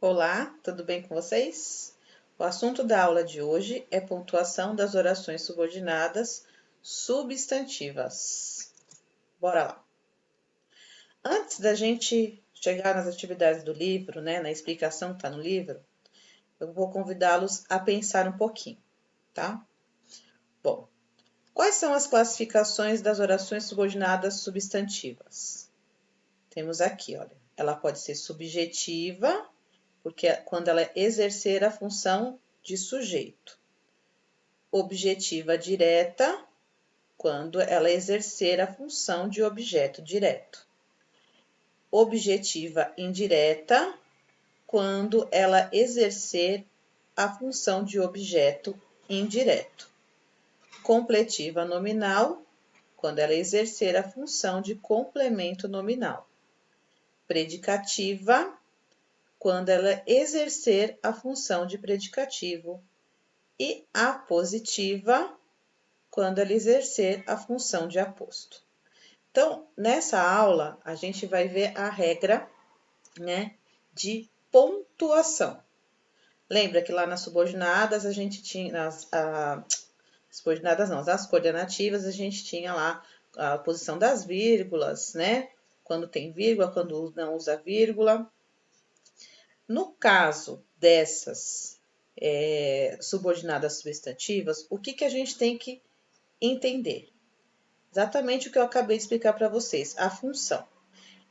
Olá, tudo bem com vocês? O assunto da aula de hoje é pontuação das orações subordinadas substantivas. Bora lá. Antes da gente chegar nas atividades do livro, na explicação que está no livro, eu vou convidá-los a pensar um pouquinho, tá? Bom, quais são as classificações das orações subordinadas substantivas? Temos aqui, olha, ela pode ser subjetiva, porque quando ela exercer a função de sujeito. Objetiva direta, quando ela exercer a função de objeto direto. Objetiva indireta, quando ela exercer a função de objeto indireto. Completiva nominal, quando ela exercer a função de complemento nominal. Predicativa, quando ela exercer a função de predicativo. E apositiva, quando ela exercer a função de aposto. Então, nessa aula, a gente vai ver a regra, de pontuação. Lembra que lá nas subordinadas a gente tinha, subordinadas não, as coordenativas a gente tinha lá a posição das vírgulas, quando tem vírgula, quando não usa vírgula. No caso dessas subordinadas substantivas, o que a gente tem que entender? Exatamente o que eu acabei de explicar para vocês, a função.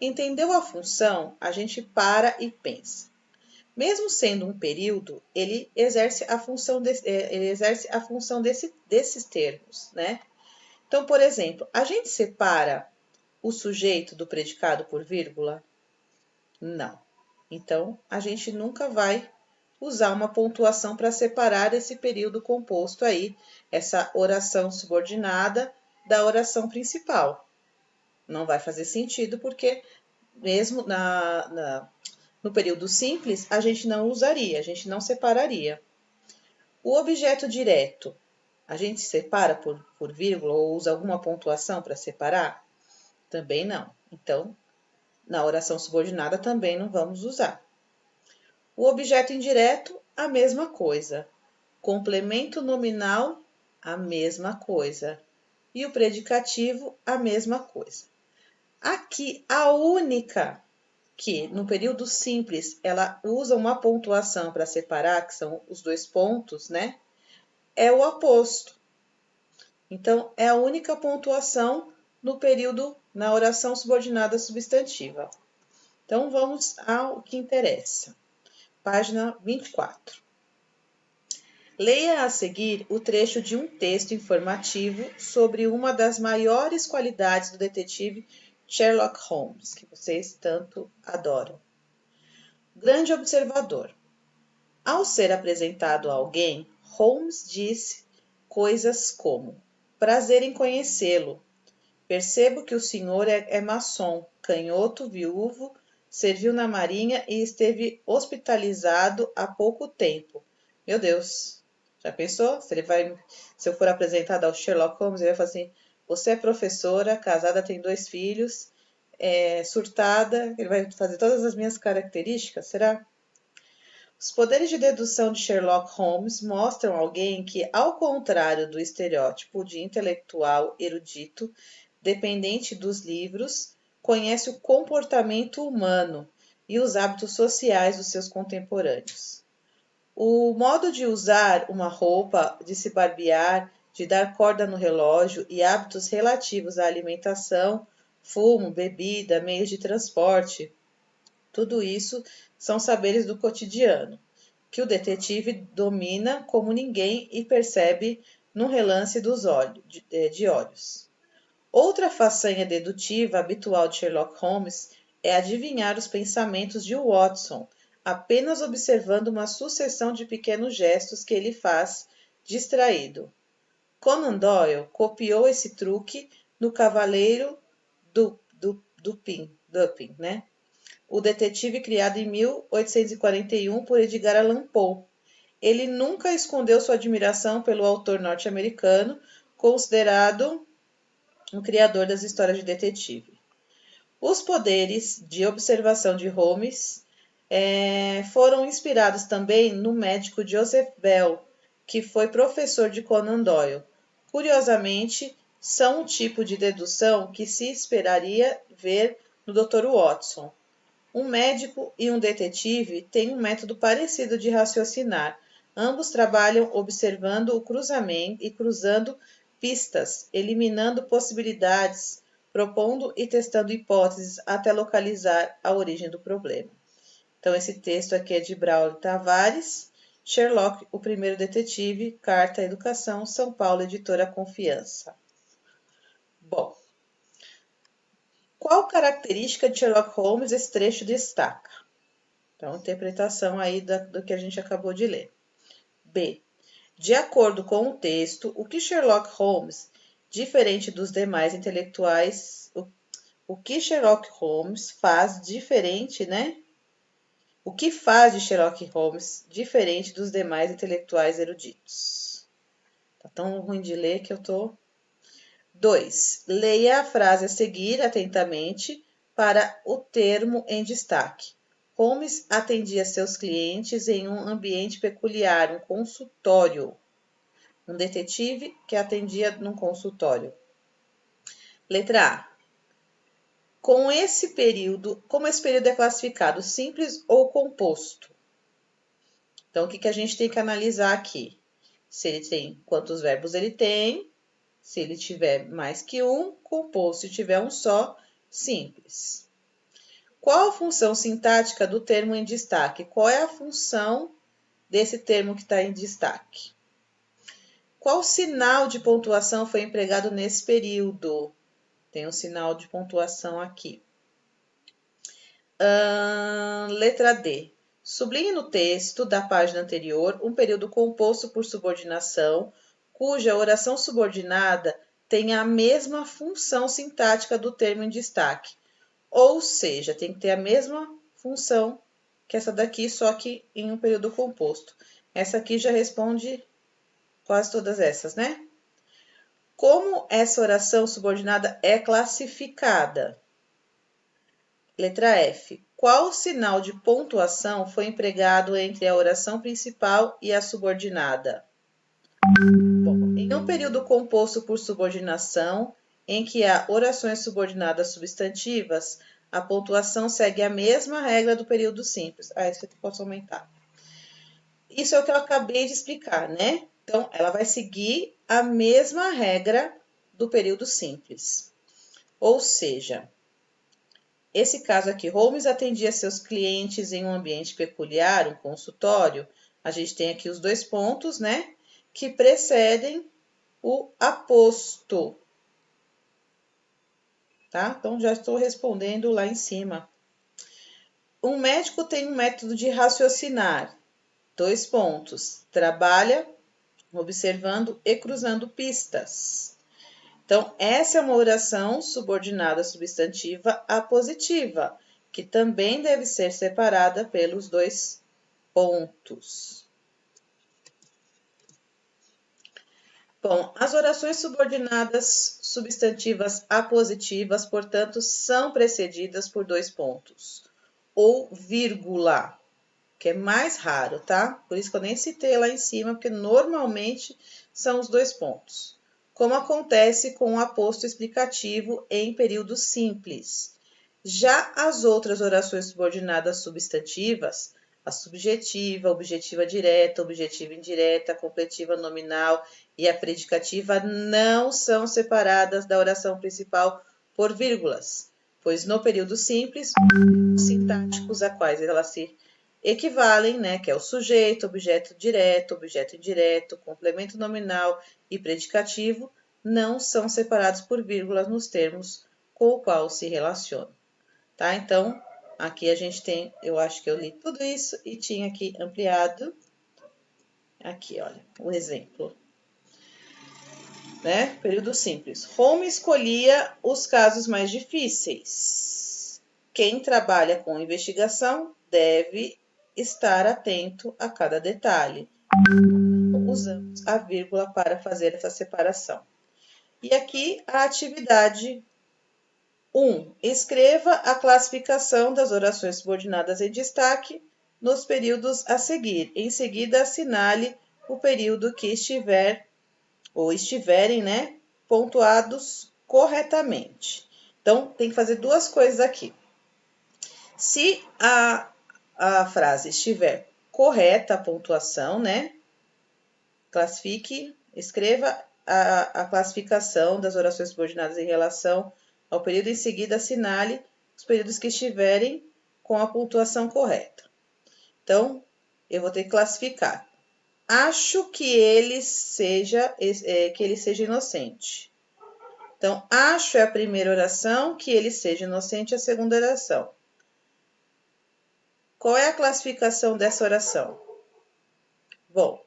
Entendeu a função? A gente para e pensa. Mesmo sendo um período, ele exerce a função, desses termos, Então, por exemplo, a gente separa o sujeito do predicado por vírgula? Não. Então, a gente nunca vai usar uma pontuação para separar esse período composto aí, essa oração subordinada da oração principal. Não vai fazer sentido, porque mesmo no período simples, a gente não usaria, a gente não separaria. O objeto direto, a gente separa por vírgula ou usa alguma pontuação para separar? Também não. Então, na oração subordinada também não vamos usar. O objeto indireto, a mesma coisa. Complemento nominal, a mesma coisa. E o predicativo, a mesma coisa. Aqui, a única que no período simples ela usa uma pontuação para separar, que são os dois pontos, é o aposto. Então, é a única pontuação no período, na oração subordinada substantiva. Então, vamos ao que interessa. Página 24. Leia a seguir o trecho de um texto informativo sobre uma das maiores qualidades do detetive Sherlock Holmes, que vocês tanto adoram. Grande observador. Ao ser apresentado a alguém, Holmes disse coisas como: prazer em conhecê-lo. Percebo que o senhor é maçom, canhoto, viúvo, serviu na marinha e esteve hospitalizado há pouco tempo. Meu Deus, já pensou? Se eu for apresentado ao Sherlock Holmes, ele vai falar assim: você é professora, casada, tem 2 filhos, surtada, ele vai fazer todas as minhas características, será? Os poderes de dedução de Sherlock Holmes mostram alguém que, ao contrário do estereótipo de intelectual erudito, dependente dos livros, conhece o comportamento humano e os hábitos sociais dos seus contemporâneos. O modo de usar uma roupa, de se barbear, de dar corda no relógio e hábitos relativos à alimentação, fumo, bebida, meios de transporte, tudo isso são saberes do cotidiano, que o detetive domina como ninguém e percebe num relance de olhos. Outra façanha dedutiva habitual de Sherlock Holmes é adivinhar os pensamentos de Watson, apenas observando uma sucessão de pequenos gestos que ele faz, distraído. Conan Doyle copiou esse truque no Cavaleiro Dupin, o detetive criado em 1841 por Edgar Allan Poe. Ele nunca escondeu sua admiração pelo autor norte-americano, considerado o criador das histórias de detetive. Os poderes de observação de Holmes foram inspirados também no médico Joseph Bell, que foi professor de Conan Doyle. Curiosamente, são um tipo de dedução que se esperaria ver no Dr. Watson. Um médico e um detetive têm um método parecido de raciocinar. Ambos trabalham observando o cruzamento e cruzando pistas, eliminando possibilidades, propondo e testando hipóteses até localizar a origem do problema. Então, esse texto aqui é de Braulio Tavares, Sherlock, o primeiro detetive, Carta à Educação, São Paulo, Editora Confiança. Bom, qual característica de Sherlock Holmes esse trecho destaca? Então, interpretação aí do que a gente acabou de ler. B. De acordo com o texto, o que Sherlock Holmes, diferente dos demais intelectuais, o que Sherlock Holmes faz diferente, né? O que faz de Sherlock Holmes diferente dos demais intelectuais eruditos? Tá tão ruim de ler que eu tô... 2. Leia a frase a seguir atentamente para o termo em destaque. Holmes atendia seus clientes em um ambiente peculiar, um consultório. Um detetive que atendia num consultório. Letra A. Como esse período é classificado, simples ou composto? Então, o que a gente tem que analisar aqui? Se ele tem, quantos verbos ele tem, se ele tiver mais que um, composto, se tiver um só, simples. Qual a função sintática do termo em destaque? Qual é a função desse termo que está em destaque? Qual sinal de pontuação foi empregado nesse período? Tem um sinal de pontuação aqui. Letra D. Sublinhe no texto da página anterior um período composto por subordinação, cuja oração subordinada tem a mesma função sintática do termo em destaque. Ou seja, tem que ter a mesma função que essa daqui, só que em um período composto. Essa aqui já responde quase todas essas, né? Como essa oração subordinada é classificada? Letra F. Qual sinal de pontuação foi empregado entre a oração principal e a subordinada? Bom, em um período composto por subordinação, em que há orações subordinadas substantivas, a pontuação segue a mesma regra do período simples. Isso aqui posso aumentar. Isso é o que eu acabei de explicar, né? Então, ela vai seguir a mesma regra do período simples. Ou seja, esse caso aqui, Holmes atendia seus clientes em um ambiente peculiar, um consultório. A gente tem aqui os dois pontos, né? Que precedem o aposto. Tá? Então, já estou respondendo lá em cima. Um médico tem um método de raciocinar. Dois pontos. Trabalha observando e cruzando pistas. Então, essa é uma oração subordinada substantiva apositiva, que também deve ser separada pelos dois pontos. Bom, as orações subordinadas substantivas apositivas, portanto, são precedidas por dois pontos, ou vírgula, que é mais raro, tá? Por isso que eu nem citei lá em cima, porque normalmente são os dois pontos. Como acontece com o aposto explicativo em período simples. Já as outras orações subordinadas substantivas, a subjetiva, objetiva direta, objetiva indireta, a completiva nominal e a predicativa, não são separadas da oração principal por vírgulas, pois no período simples, os sintáticos a quais elas se equivalem, né, que é o sujeito, objeto direto, objeto indireto, complemento nominal e predicativo, não são separados por vírgulas nos termos com o qual se relacionam, tá? Então, aqui a gente tem, eu acho que eu li tudo isso e tinha aqui ampliado. Aqui, olha, o exemplo. Né? Período simples. Holmes escolhia os casos mais difíceis. Quem trabalha com investigação deve estar atento a cada detalhe. Usamos a vírgula para fazer essa separação. E aqui a atividade Escreva a classificação das orações subordinadas em destaque nos períodos a seguir. Em seguida, assinale o período que estiver ou estiverem, né, pontuados corretamente. Então, tem que fazer duas coisas aqui. Se a frase estiver correta, a pontuação, né, classifique, escreva a classificação das orações subordinadas em relação ao período, em seguida assinale os períodos que estiverem com a pontuação correta. Então, eu vou ter que classificar. Acho que ele seja inocente. Então, acho é a primeira oração, que ele seja inocente é a segunda oração. Qual é a classificação dessa oração? Bom,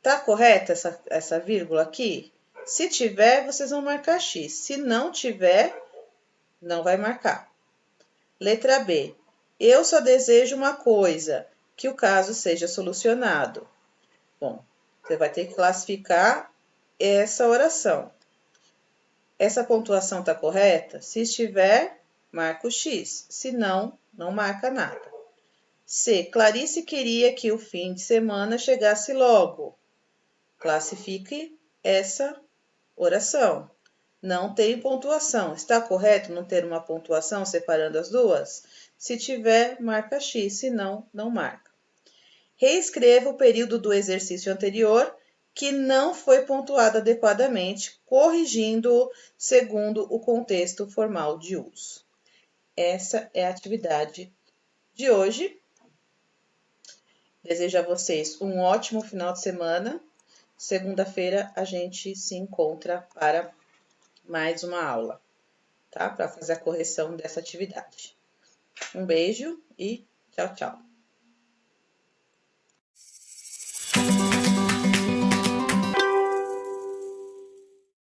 tá correta essa vírgula aqui? Se tiver, vocês vão marcar X. Se não tiver, não vai marcar. Letra B. Eu só desejo uma coisa, que o caso seja solucionado. Bom, você vai ter que classificar essa oração. Essa pontuação está correta? Se estiver, marca o X. Se não, não marca nada. C. Clarice queria que o fim de semana chegasse logo. Classifique essa oração. Não tem pontuação. Está correto não ter uma pontuação separando as duas? Se tiver, marca X. Se não, não marca. Reescreva o período do exercício anterior que não foi pontuado adequadamente, corrigindo-o segundo o contexto formal de uso. Essa é a atividade de hoje. Desejo a vocês um ótimo final de semana. Segunda-feira a gente se encontra para mais uma aula, tá? Para fazer a correção dessa atividade. Um beijo e tchau, tchau.